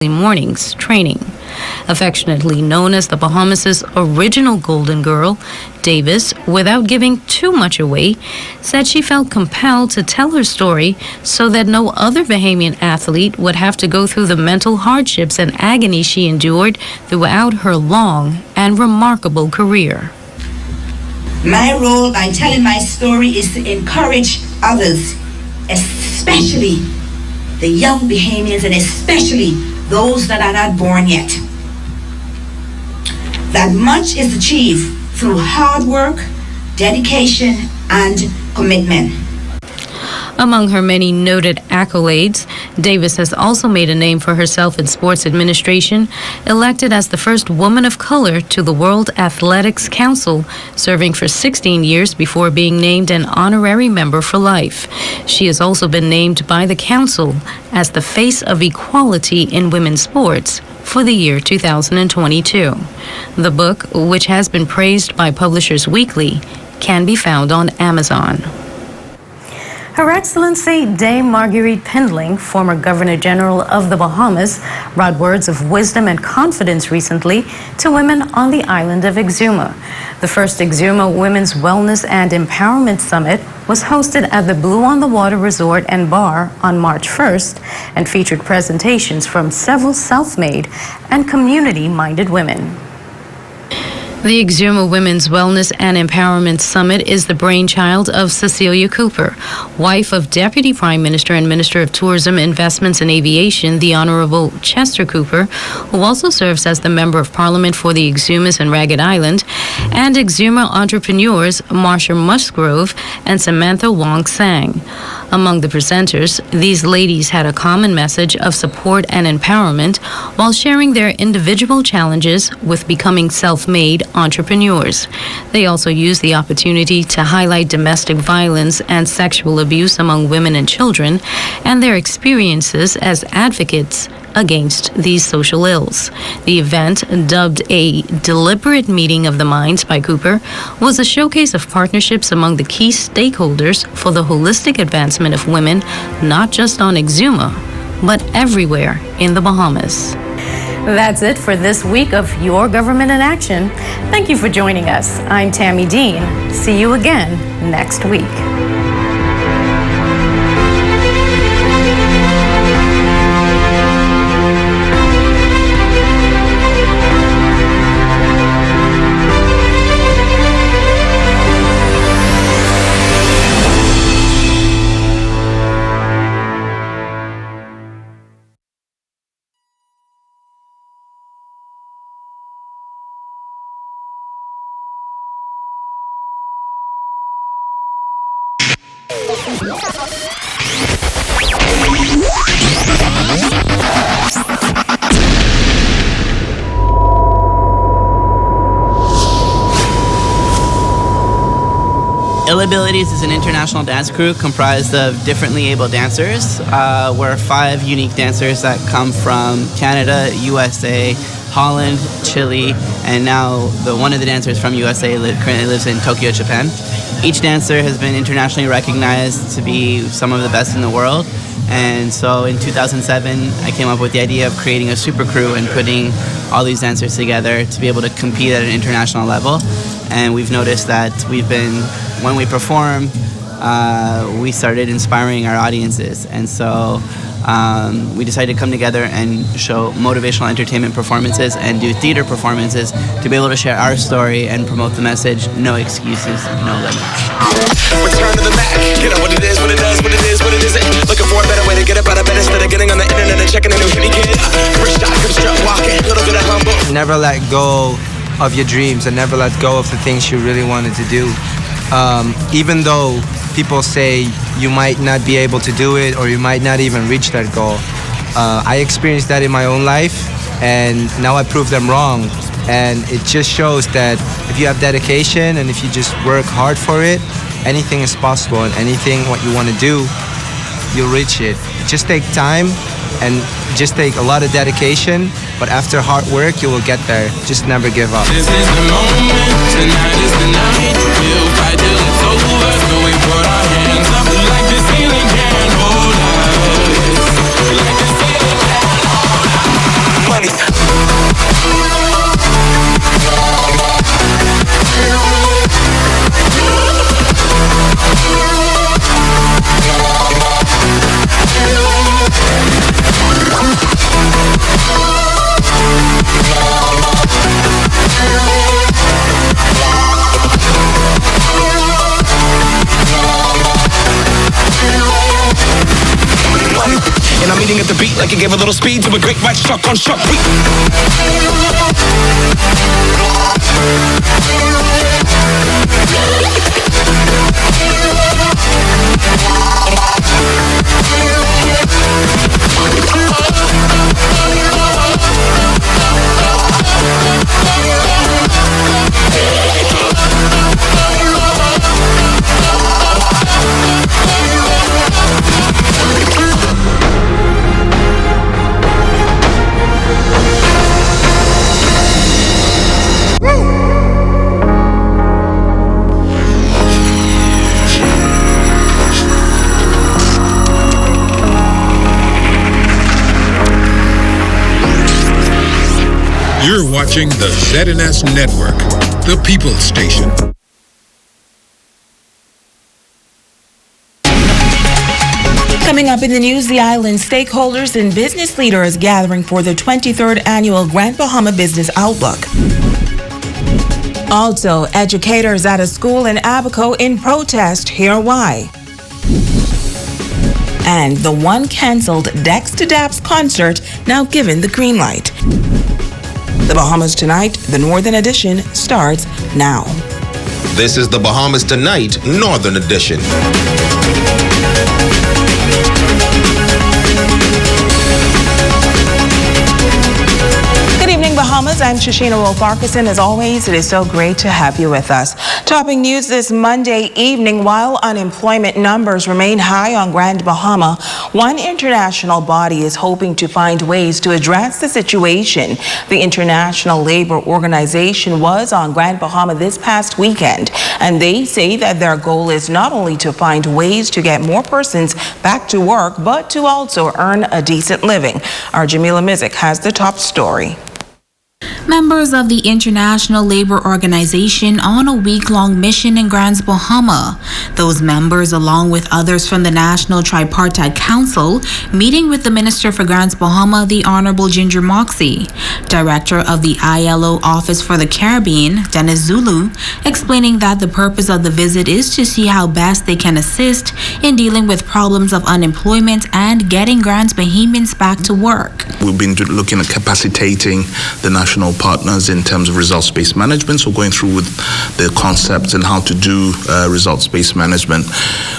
mornings training. Affectionately known as the Bahamas' original Golden Girl, Davis, without giving too much away, said she felt compelled to tell her story so that no other Bahamian athlete would have to go through the mental hardships and agony she endured throughout her long and remarkable career. My role by telling my story is to encourage others, especially the young Bahamians and especially those that are not born yet, that much is achieved through hard work, dedication, and commitment. Among her many noted accolades, Davis has also made a name for herself in sports administration, elected as the first woman of color to the World Athletics Council, serving for 16 years before being named an honorary member for life. She has also been named by the council as the face of equality in women's sports for the year 2022. The book, which has been praised by Publishers Weekly, can be found on Amazon. Her Excellency Dame Marguerite Pindling, former Governor General of the Bahamas, brought words of wisdom and confidence recently to women on the island of Exuma. The first Exuma Women's Wellness and Empowerment Summit was hosted at the Blue on the Water Resort and Bar on March 1st and featured presentations from several self-made and community-minded women. The Exuma Women's Wellness and Empowerment Summit is the brainchild of Cecilia Cooper, wife of Deputy Prime Minister and Minister of Tourism, Investments and Aviation, the Honorable Chester Cooper, who also serves as the Member of Parliament for the Exumas and Ragged Island, and Exuma entrepreneurs Marsha Musgrove and Samantha Wong Sang. Among the presenters, these ladies had a common message of support and empowerment while sharing their individual challenges with becoming self-made entrepreneurs. They also used the opportunity to highlight domestic violence and sexual abuse among women and children and their experiences as advocates against these social ills. The event, dubbed a deliberate meeting of the minds by Cooper, was a showcase of partnerships among the key stakeholders for the holistic advancement of women, not just on Exuma, but everywhere in the Bahamas. That's it for this week of Your Government in Action. Thank you for joining us. I'm Tammy Dean. See you again next week. Ill Abilities is an international dance crew comprised of differently able dancers. We're 5 unique dancers that come from Canada, USA, Holland, Chile, and now one of the dancers from USA currently lives in Tokyo, Japan. Each dancer has been internationally recognized to be some of the best in the world. And so in 2007, I came up with the idea of creating a super crew and putting all these dancers together to be able to compete at an international level. And we've noticed that when we perform, we started inspiring our audiences. And so we decided to come together and show motivational entertainment performances and do theater performances to be able to share our story and promote the message, no excuses, no limits. Return to the Mac, get on what it is, what it does, what it is, what it isn't. Looking for a better way to get up out of bed instead of getting on the internet and checking a new hitty kid. First shot, good strut walking, a little bit of humble. Never let go of your dreams and never let go of the things you really wanted to do. Even though people say you might not be able to do it or you might not even reach that goal. I experienced that in my own life and now I prove them wrong. And it just shows that if you have dedication and if you just work hard for it, anything is possible, and anything what you want to do, you'll reach it. Just take time and just take a lot of dedication, but after hard work, you will get there. Just never give up. This is the moment, tonight is the night. We'll fight till it's over, so we put our hands up like the ceiling can't hold us. Like the ceiling can't hold us. money. And I'm eating at the beat like it gave a little speed to a great white shark on shark week. You're watching the ZNS Network, the People's Station. Coming up in the news, the island stakeholders and business leaders gathering for the 23rd annual Grand Bahama Business Outlook. Also, educators at a school in Abaco in protest. Hear why. And the one canceled Dex to Daps concert now given the green light. The Bahamas Tonight, the Northern Edition, starts now. This is the Bahamas Tonight, Northern Edition. Good evening, Bahamas. I'm Shoshana Wolf-Arkeson. As always, it is so great to have you with us. Topping news this Monday evening, while unemployment numbers remain high on Grand Bahama, one international body is hoping to find ways to address the situation. The International Labor Organization was on Grand Bahama this past weekend, and they say that their goal is not only to find ways to get more persons back to work, but to also earn a decent living. Our Jamila Mizik has the top story. Members of the International Labor Organization on a week-long mission in Grand Bahama. Those members, along with others from the National Tripartite Council, meeting with the Minister for Grand Bahama, the Honorable Ginger Moxie. Director of the ILO Office for the Caribbean, Dennis Zulu, explaining that the purpose of the visit is to see how best they can assist in dealing with problems of unemployment and getting Grand Bahamians back to work. We've been looking at capacitating the national partners in terms of results-based management, so going through with the concepts and how to do results-based management.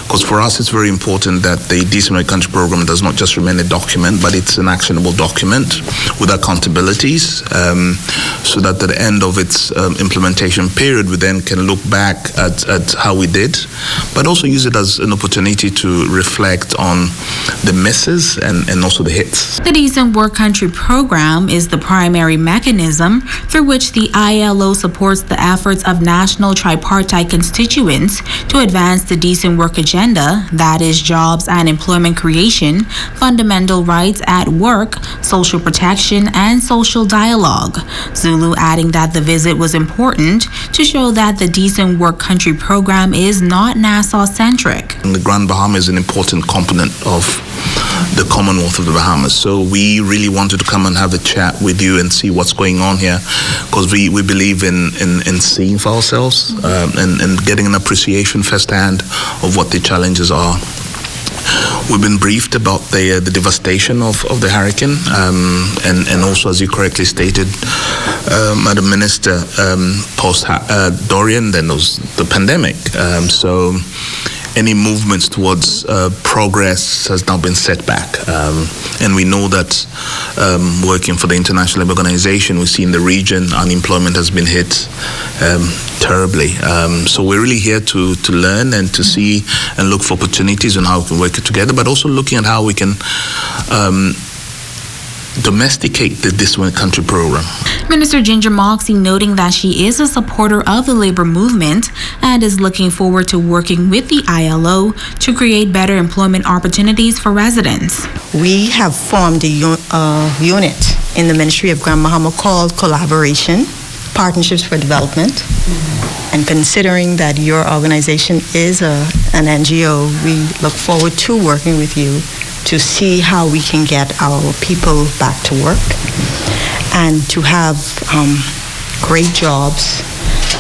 Because for us, it's very important that the Decent Country Program does not just remain a document, but it's an actionable document with accountabilities, so that at the end of its implementation period, we then can look back at how we did, but also use it as an opportunity to reflect on the misses and also the hits. The Decent Work Country Program is the primary mechanism through which the ILO supports the efforts of national tripartite constituents to advance the decent work agenda, that is jobs and employment creation, fundamental rights at work, social protection, and social dialogue. Zulu adding that the visit was important to show that the Decent Work Country Program is not Nassau-centric. The Grand Bahama is an important component of the Commonwealth of the Bahamas. So we really wanted to come and have a chat with you and see what's going on here, because we believe in seeing for ourselves and getting an appreciation firsthand of what the challenges are. We've been briefed about the devastation of the hurricane, and also, as you correctly stated, Madam Minister, post Dorian, then there was the pandemic. So any movements towards progress has now been set back. And we know that working for the International Labour Organization, we see in the region unemployment has been hit terribly. So we're really here to learn and to see and look for opportunities and how we can work together, but also looking at how we can domesticate the This Country program. Minister Ginger Moxie noting that she is a supporter of the labor movement and is looking forward to working with the ILO to create better employment opportunities for residents. We have formed a unit in the Ministry of Grand Bahama called Collaboration, Partnerships for Development. And considering that your organization is an NGO, we look forward to working with you to see how we can get our people back to work and to have great jobs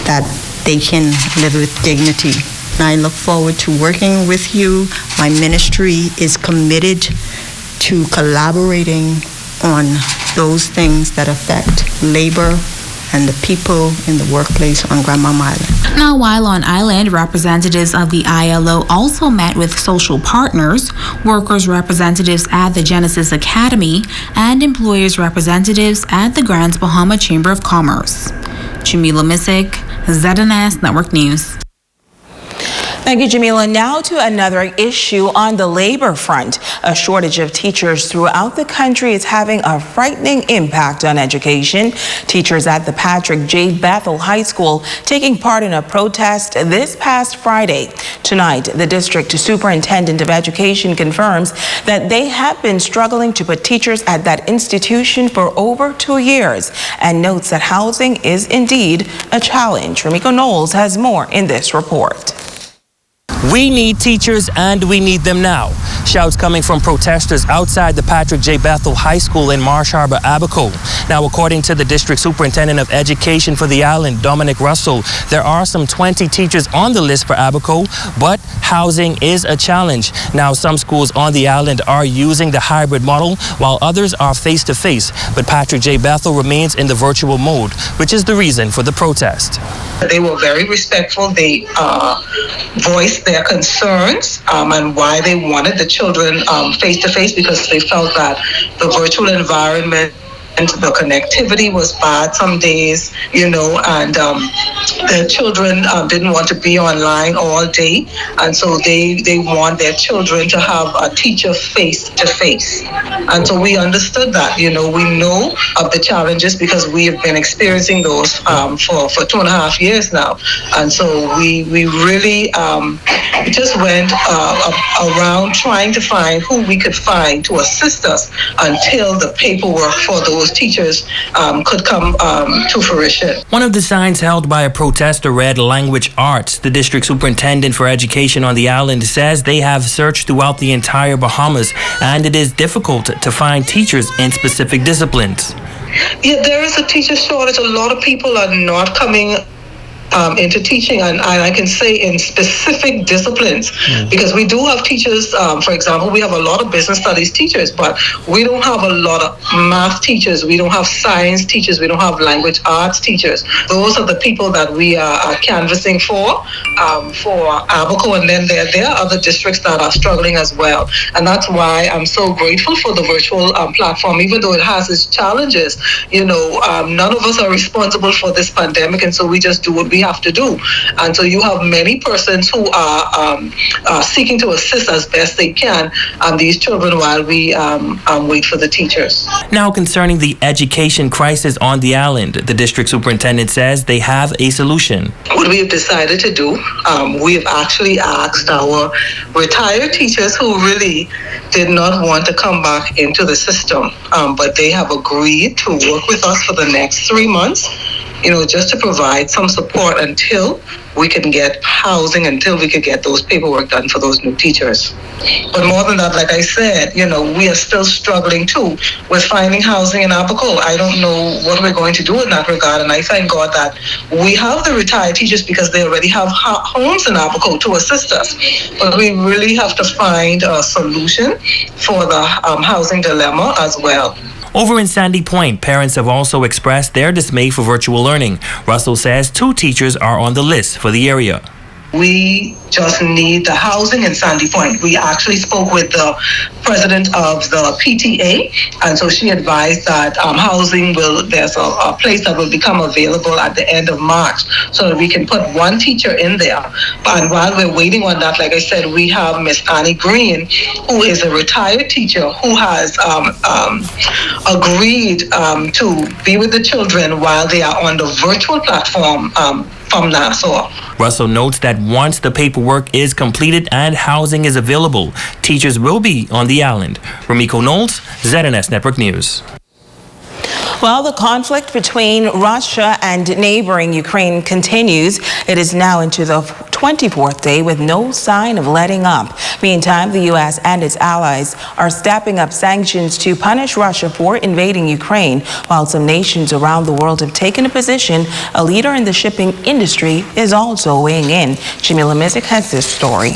that they can live with dignity. And I look forward to working with you. My ministry is committed to collaborating on those things that affect labor and the people in the workplace on Grand Bahama Island. Now, while on island, representatives of the ILO also met with social partners, workers' representatives at the Genesis Academy, and employers' representatives at the Grand Bahama Chamber of Commerce. Jamila Misik, ZNS Network News. Thank you, Jamila. Now to another issue on the labor front. A shortage of teachers throughout the country is having a frightening impact on education. Teachers at the Patrick J. Bethel High School taking part in a protest this past Friday. Tonight, the district superintendent of education confirms that they have been struggling to put teachers at that institution for over 2 years and notes that housing is indeed a challenge. Ramiko Knowles has more in this report. We need teachers and we need them now. Shouts coming from protesters outside the Patrick J. Bethel High School in Marsh Harbor, Abaco. Now, according to the district superintendent of education for the island, Dominic Russell, there are some 20 teachers on the list for Abaco, but housing is a challenge. Now, some schools on the island are using the hybrid model, while others are face-to-face. But Patrick J. Bethel remains in the virtual mode, which is the reason for the protest. They were very respectful. They voiced their concerns and why they wanted the children face-to-face, because they felt that the virtual environment and the connectivity was bad some days, and the children didn't want to be online all day, and so they want their children to have a teacher face-to-face. And so we understood that, we know of the challenges because we have been experiencing those for 2.5 years now. And so we really just went around trying to find who we could find to assist us until the paperwork for those teachers could come to fruition. One of the signs held by a protester read Language Arts. The district superintendent for education on the island says they have searched throughout the entire Bahamas and it is difficult to find teachers in specific disciplines. Yeah, there is a teacher shortage. A lot of people are not coming into teaching, and I can say in specific disciplines, because we do have teachers, for example, we have a lot of business studies teachers, but we don't have a lot of math teachers, we don't have science teachers, we don't have language arts teachers. Those are the people that we are canvassing for Abaco, and then there are other districts that are struggling as well. And that's why I'm so grateful for the virtual platform, even though it has its challenges. None of us are responsible for this pandemic, and so we just do what we have to do. And so you have many persons who are seeking to assist as best they can these children while we wait for the teachers. Now, concerning the education crisis on the island, the district superintendent says they have a solution. What we have decided to do, we have actually asked our retired teachers who really did not want to come back into the system, but they have agreed to work with us for the next 3 months, just to provide some support until we can get housing, until we could get those paperwork done for those new teachers. But more than that, like I said, we are still struggling too with finding housing in Abaco. I don't know what we're going to do in that regard, and I thank God that we have the retired teachers because they already have homes in Abaco to assist us. But we really have to find a solution for the housing dilemma as well. Over in Sandy Point, parents have also expressed their dismay for virtual learning. Russell says 2 teachers are on the list for the area. We just need the housing in Sandy Point. We actually spoke with the president of the PTA, and so she advised that housing there's a place that will become available at the end of March so that we can put one teacher in there. And while we're waiting on that, like I said, we have Miss Annie Green, who is a retired teacher who has agreed to be with the children while they are on the virtual platform from Nassau. Russell notes that once the paperwork is completed and housing is available, teachers will be on the island. Ramiko Knowles, ZNS Network News. Well, the conflict between Russia and neighboring Ukraine continues. It is now into the 24th day with no sign of letting up. Meantime, the U.S. and its allies are stepping up sanctions to punish Russia for invading Ukraine, while some nations around the world have taken a position. A leader in the shipping industry is also weighing in. Jamila Mizik has this story.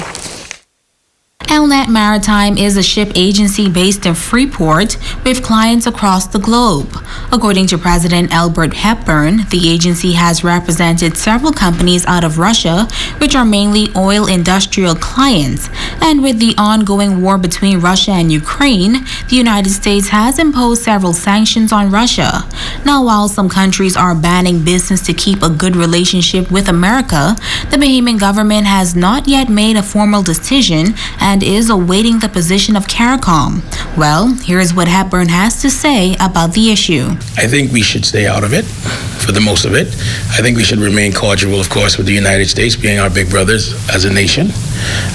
Elnet Maritime is a ship agency based in Freeport with clients across the globe. According to President Albert Hepburn, the agency has represented several companies out of Russia, which are mainly oil industrial clients. And with the ongoing war between Russia and Ukraine, the United States has imposed several sanctions on Russia. Now, while some countries are banning business to keep a good relationship with America, the Bahamian government has not yet made a formal decision and is awaiting the position of CARICOM. Well, here's what Hepburn has to say about the issue. I think we should stay out of it for the most of it. I think we should remain cordial, of course, with the United States being our big brothers as a nation.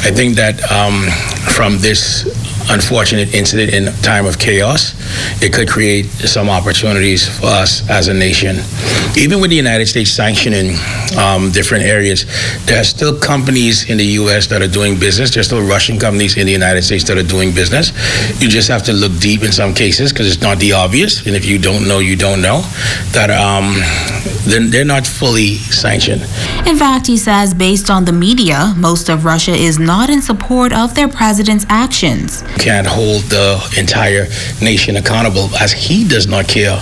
I think that from this unfortunate incident in time of chaos, it could create some opportunities for us as a nation. Even with the United States sanctioning different areas, there are still companies in the U.S. that are doing business. There are still Russian companies in the United States that are doing business. You just have to look deep in some cases because it's not the obvious. And if you don't know, you don't know. That they're not fully sanctioned. In fact, he says, based on the media, most of Russia is not in support of their president's actions. Can't hold the entire nation accountable, as he does not care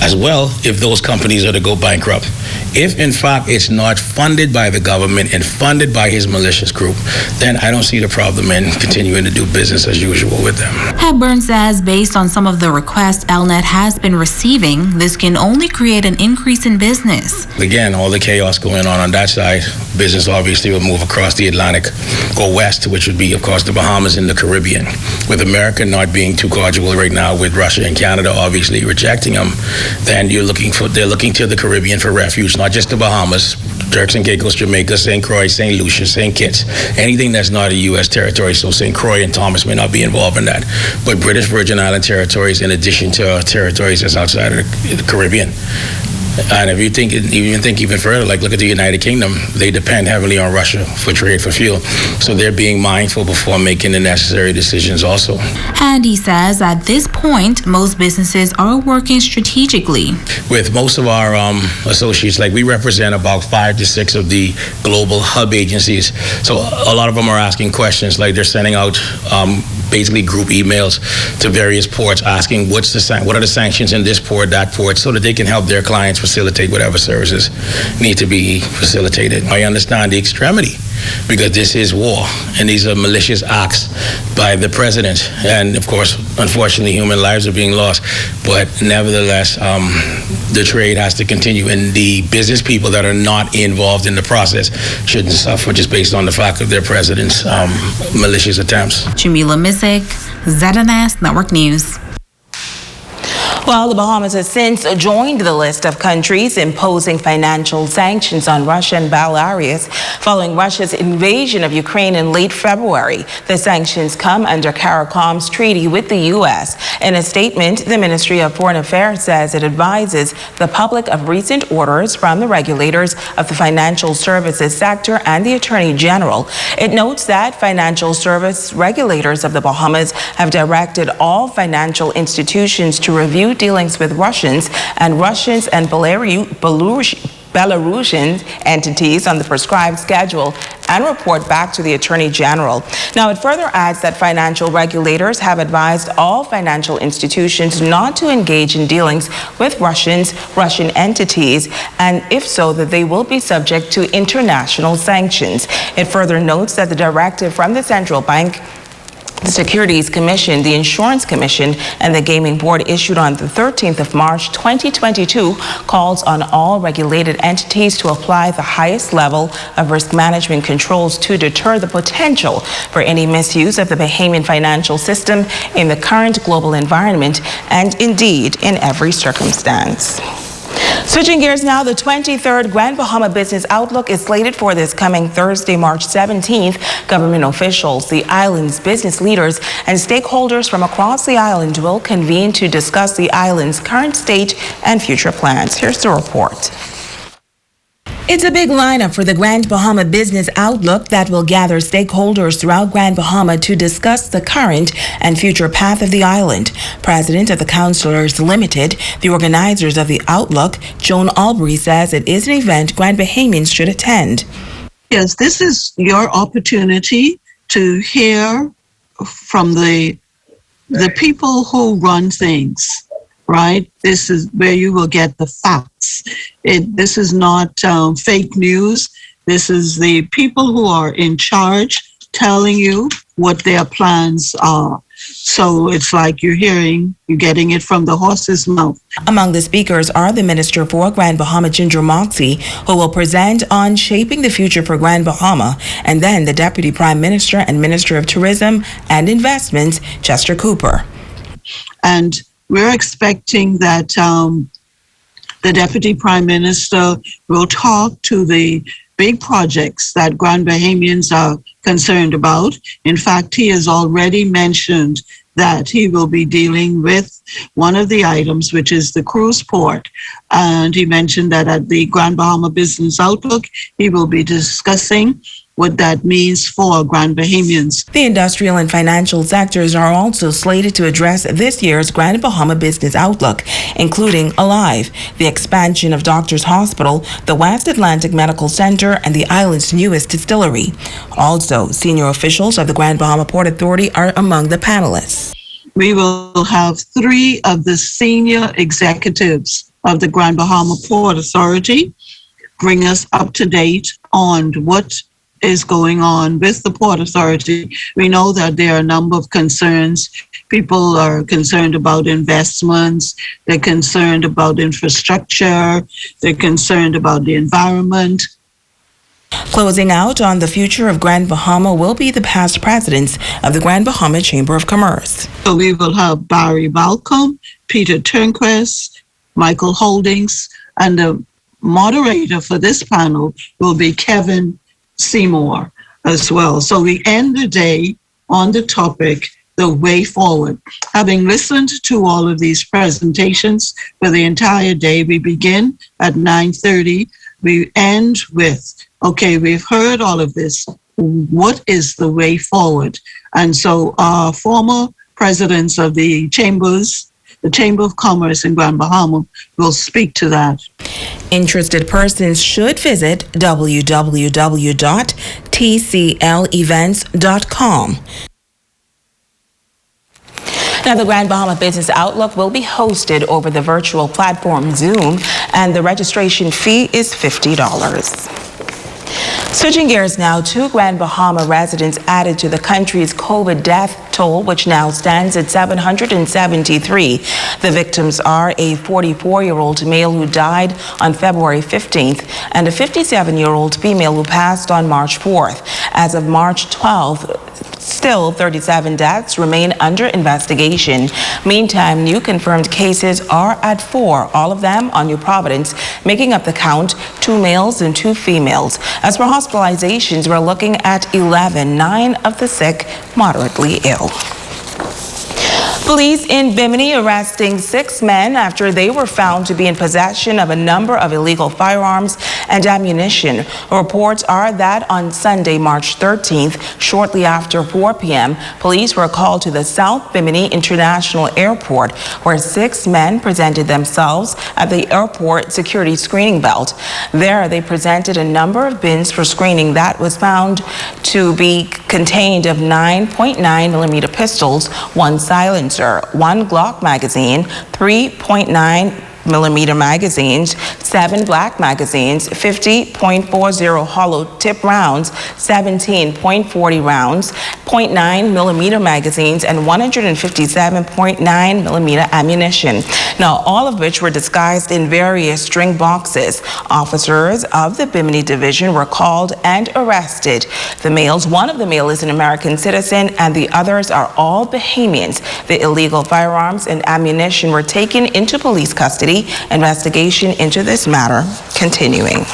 as well if those companies are to go bankrupt. If in fact it's not funded by the government and funded by his malicious group, then I don't see the problem in continuing to do business as usual with them. Hepburn says based on some of the requests Elnet has been receiving, this can only create an increase in business. Again, all the chaos going on that side, business obviously will move across the Atlantic, go west, which would be, of course, the Bahamas and the Caribbean. With America not being too cordial right now with Russia and Canada obviously rejecting them, then they're looking to the Caribbean for refuge, not just the Bahamas, Turks and Caicos, Jamaica, St. Croix, St. Lucia, St. Kitts, anything that's not a U.S. territory. So St. Croix and Thomas may not be involved in that. But British Virgin Island territories, in addition to territories that's outside of the Caribbean. And if you think even further, like look at the United Kingdom, they depend heavily on Russia for trade, for fuel. So they're being mindful before making the necessary decisions also. And he says at this point, most businesses are working strategically. With most of our associates, like we represent about 5 to 6 of the global hub agencies. So a lot of them are asking questions, like they're sending out basically group emails to various ports asking what are the sanctions in this port, that port, so that they can help their clients facilitate whatever services need to be facilitated. I understand the extremity because this is war and these are malicious acts by the president, and of course unfortunately human lives are being lost, but nevertheless the trade has to continue, and the business people that are not involved in the process shouldn't suffer just based on the fact of their president's malicious attempts. Jamila Mizik, ZNS Network News. Well, the Bahamas has since joined the list of countries imposing financial sanctions on Russia and Belarus following Russia's invasion of Ukraine in late February. The sanctions come under CARICOM's treaty with the U.S. In a statement, the Ministry of Foreign Affairs says it advises the public of recent orders from the regulators of the financial services sector and the Attorney General. It notes that financial service regulators of the Bahamas have directed all financial institutions to review dealings with Russians and Belarusian Belarusian entities on the prescribed schedule and report back to the Attorney General. Now, it further adds that financial regulators have advised all financial institutions not to engage in dealings with Russian entities, and if so, that they will be subject to international sanctions. It further notes that the directive from the central bank, the Securities Commission, the Insurance Commission, and the Gaming Board issued on the 13th of March 2022 calls on all regulated entities to apply the highest level of risk management controls to deter the potential for any misuse of the Bahamian financial system in the current global environment and indeed in every circumstance. Switching gears now, the 23rd Grand Bahama Business Outlook is slated for this coming Thursday, March 17th. Government officials, the island's business leaders, and stakeholders from across the island will convene to discuss the island's current state and future plans. Here's the report. It's a big lineup for the Grand Bahama Business Outlook that will gather stakeholders throughout Grand Bahama to discuss the current and future path of the island. President of the Counselors Limited, the organizers of the Outlook, Joan Albury, says it is an event Grand Bahamians should attend. Yes, this is your opportunity to hear from the people who run things. Right? This is where you will get the facts. This is not fake news. This is the people who are in charge telling you what their plans are. So it's like you're getting it from the horse's mouth. Among the speakers are the Minister for Grand Bahama, Ginger Moxie, who will present on shaping the future for Grand Bahama, and then the Deputy Prime Minister and Minister of Tourism and Investments, Chester Cooper. And we're expecting that the Deputy Prime Minister will talk to the big projects that Grand Bahamians are concerned about. In fact, he has already mentioned that he will be dealing with one of the items, which is the cruise port. And he mentioned that at the Grand Bahama Business Outlook, he will be discussing what that means for Grand Bahamians. The industrial and financial sectors are also slated to address this year's Grand Bahama Business Outlook, including Alive, the expansion of Doctors Hospital, the West Atlantic Medical Center, and the island's newest distillery. Also, senior officials of the Grand Bahama Port Authority are among the panelists. We will have 3 of the senior executives of the Grand Bahama Port Authority bring us up to date on what is going on with the Port Authority. We know that there are a number of concerns. People are concerned about investments. They're concerned about infrastructure. They're concerned about the environment. Closing out on the future of Grand Bahama will be the past presidents of the Grand Bahama Chamber of Commerce. So we will have Barry Malcolm, Peter Turnquist, Michael Holdings, and the moderator for this panel will be Kevin Seymour as well. So we end the day on the topic, the way forward. Having listened to all of these presentations for the entire day, we begin at 9:30. We end with, okay, we've heard all of this. What is the way forward? And so our former presidents of the chambers, the Chamber of Commerce in Grand Bahama, will speak to that. Interested persons should visit www.tclevents.com. Now, the Grand Bahama Business Outlook will be hosted over the virtual platform Zoom, and the registration fee is $50. Switching gears now, 2 Grand Bahama residents added to the country's COVID death toll, which now stands at 773. The victims are a 44-year-old male who died on February 15th and a 57-year-old female who passed on March 4th. As of March 12th, still 37 deaths remain under investigation. Meantime, new confirmed cases are at 4, all of them on New Providence, making up the count 2 males and 2 females. As for hospitalizations, we're looking at 11, 9 of the sick moderately ill. Police in Bimini arresting 6 men after they were found to be in possession of a number of illegal firearms and ammunition. Reports are that on Sunday, March 13th, shortly after 4 p.m., police were called to the South Bimini International Airport, where 6 men presented themselves at the airport security screening belt. There, they presented a number of bins for screening that was found to be contained of 9.9mm pistols, 1 silencer, 1 Glock magazine, 3.9mm magazines, 7 black magazines, 50.40 hollow tip rounds, 17.40 rounds, 0.9mm magazines, and 157.9mm ammunition. Now, all of which were disguised in various string boxes. Officers of the Bimini Division were called and arrested. One of the males is an American citizen, and the others are all Bahamians. The illegal firearms and ammunition were taken into police custody. Investigation into this matter continuing.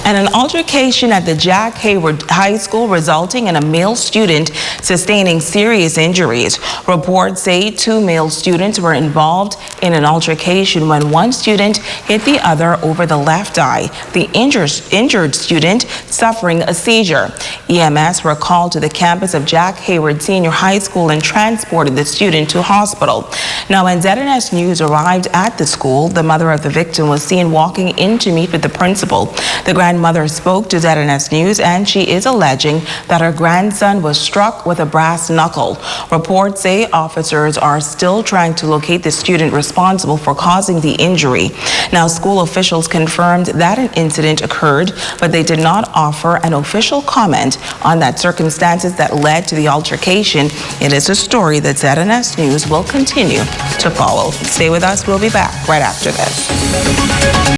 And an altercation at the Jack Hayward High School resulting in a male student sustaining serious injuries. Reports say 2 male students were involved in an altercation when one student hit the other over the left eye, the injured student suffering a seizure. EMS were called to the campus of Jack Hayward Senior High School and transported the student to hospital. Now, when ZNS News arrived at the school, the mother of the victim was seen walking in to meet with the principal. The grandmother spoke to ZNS News, and she is alleging that her grandson was struck with a brass knuckle. Reports say officers are still trying to locate the student responsible for causing the injury. Now, school officials confirmed that an incident occurred, but they did not offer an official comment on the circumstances that led to the altercation. It is a story that ZNS News will continue to follow. Stay with us. We'll be back right after this.